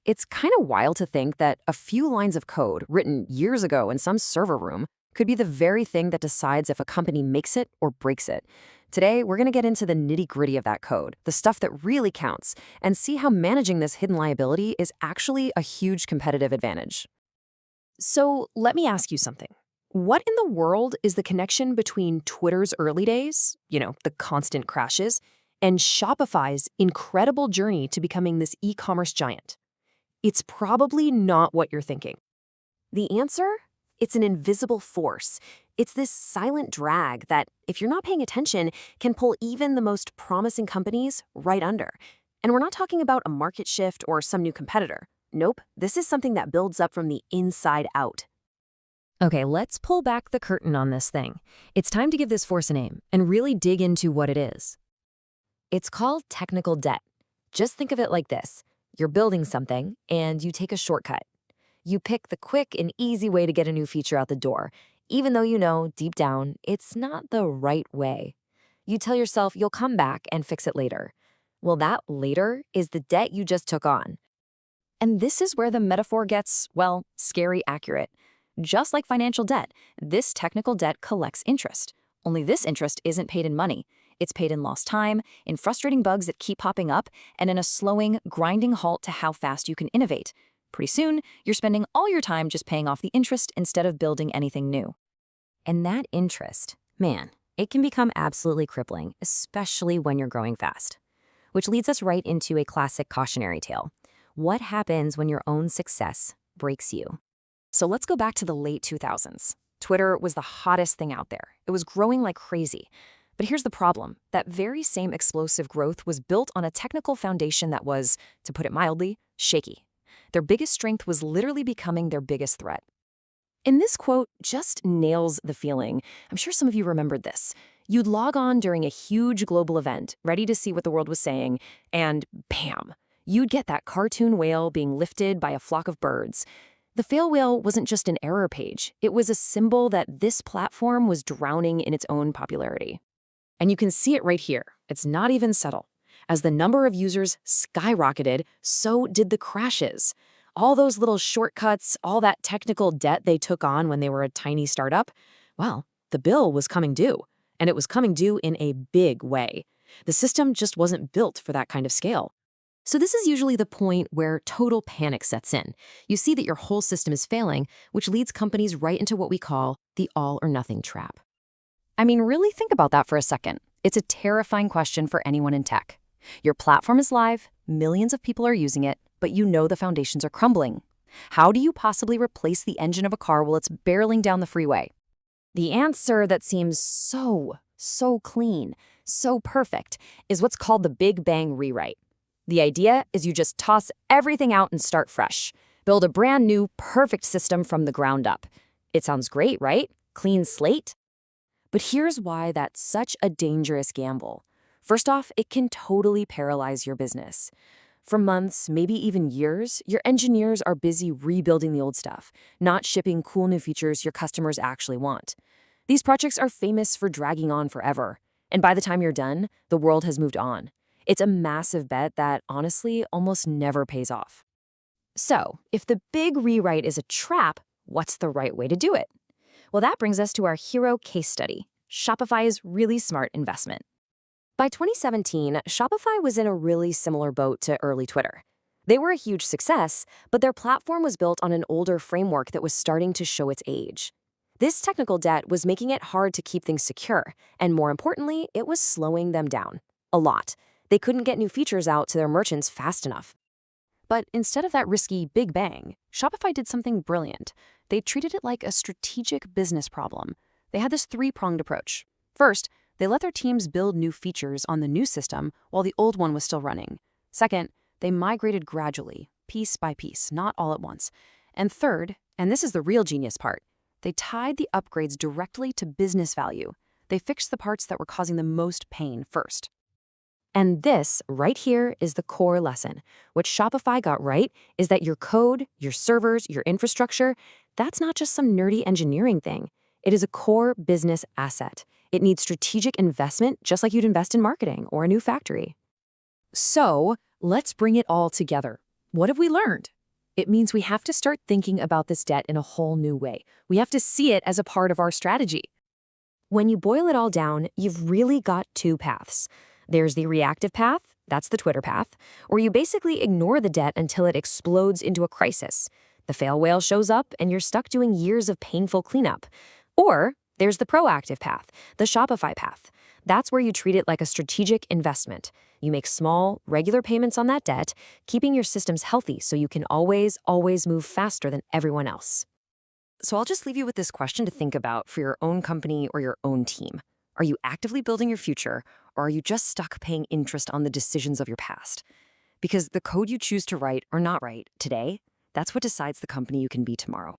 It's kind of wild to think that a few lines of code written years ago in some server room could be the very thing that decides if a company makes it or breaks it. Today, we're going to get into the nitty-gritty of that code, the stuff that really counts, and see how managing this hidden liability is actually a huge competitive advantage. So let me ask you something. What in the world is the connection between Twitter's early days, the constant crashes, and Shopify's incredible journey to becoming this e-commerce giant? It's probably not what you're thinking. The answer? It's an invisible force. It's this silent drag that, if you're not paying attention, can pull even the most promising companies right under. And we're not talking about a market shift or some new competitor. Nope, this is something that builds up from the inside out. Okay, let's pull back the curtain on this thing. It's time to give this force a name and really dig into what it is. It's called technical debt. Just think of it like this. You're building something, and you take a shortcut. You pick the quick and easy way to get a new feature out the door, even though you know, deep down, it's not the right way. You tell yourself you'll come back and fix it later. Well, that later is the debt you just took on. And this is where the metaphor gets, scary accurate. Just like financial debt, this technical debt collects interest. Only this interest isn't paid in money. It's paid in lost time, in frustrating bugs that keep popping up, and in a slowing, grinding halt to how fast you can innovate. Pretty soon, you're spending all your time just paying off the interest instead of building anything new. And that interest, man, it can become absolutely crippling, especially when you're growing fast. Which leads us right into a classic cautionary tale. What happens when your own success breaks you? So let's go back to the late 2000s. Twitter was the hottest thing out there. It was growing like crazy. But here's the problem. That very same explosive growth was built on a technical foundation that was, to put it mildly, shaky. Their biggest strength was literally becoming their biggest threat. And this quote just nails the feeling. I'm sure some of you remembered this. You'd log on during a huge global event, ready to see what the world was saying, and bam, you'd get that cartoon whale being lifted by a flock of birds. The fail whale wasn't just an error page. It was a symbol that this platform was drowning in its own popularity. And you can see it right here. It's not even subtle. As the number of users skyrocketed, so did the crashes. All those little shortcuts, all that technical debt they took on when they were a tiny startup, the bill was coming due. And it was coming due in a big way. The system just wasn't built for that kind of scale. So this is usually the point where total panic sets in. You see that your whole system is failing, which leads companies right into what we call the all-or-nothing trap. I mean, really think about that for a second. It's a terrifying question for anyone in tech. Your platform is live, millions of people are using it, but you know the foundations are crumbling. How do you possibly replace the engine of a car while it's barreling down the freeway? The answer that seems so clean, so perfect, is what's called the Big Bang rewrite. The idea is you just toss everything out and start fresh. Build a brand new, perfect system from the ground up. It sounds great, right? Clean slate? But here's why that's such a dangerous gamble. First off, it can totally paralyze your business. For months, maybe even years, your engineers are busy rebuilding the old stuff, not shipping cool new features your customers actually want. These projects are famous for dragging on forever. And by the time you're done, the world has moved on. It's a massive bet that, honestly, almost never pays off. So, if the big rewrite is a trap, what's the right way to do it? Well, that brings us to our hero case study, Shopify's really smart investment. By 2017, Shopify was in a really similar boat to early Twitter. They were a huge success, but their platform was built on an older framework that was starting to show its age. This technical debt was making it hard to keep things secure, and more importantly, it was slowing them down. A lot. They couldn't get new features out to their merchants fast enough. But instead of that risky big bang, Shopify did something brilliant. They treated it like a strategic business problem. They had this three-pronged approach. First, they let their teams build new features on the new system while the old one was still running. Second, they migrated gradually, piece by piece, not all at once. And third, and this is the real genius part, they tied the upgrades directly to business value. They fixed the parts that were causing the most pain first. And this, right here, is the core lesson. What Shopify got right is that your code, your servers, your infrastructure, that's not just some nerdy engineering thing. It is a core business asset. It needs strategic investment just like you'd invest in marketing or a new factory. So, let's bring it all together. What have we learned? It means we have to start thinking about this debt in a whole new way. We have to see it as a part of our strategy. When you boil it all down, you've really got two paths. There's the reactive path, that's the Twitter path, where you basically ignore the debt until it explodes into a crisis. The fail whale shows up and you're stuck doing years of painful cleanup. Or there's the proactive path, the Shopify path. That's where you treat it like a strategic investment. You make small, regular payments on that debt, keeping your systems healthy so you can always move faster than everyone else. So I'll just leave you with this question to think about for your own company or your own team. Are you actively building your future, or are you just stuck paying interest on the decisions of your past? Because the code you choose to write or not write today, that's what decides the company you can be tomorrow.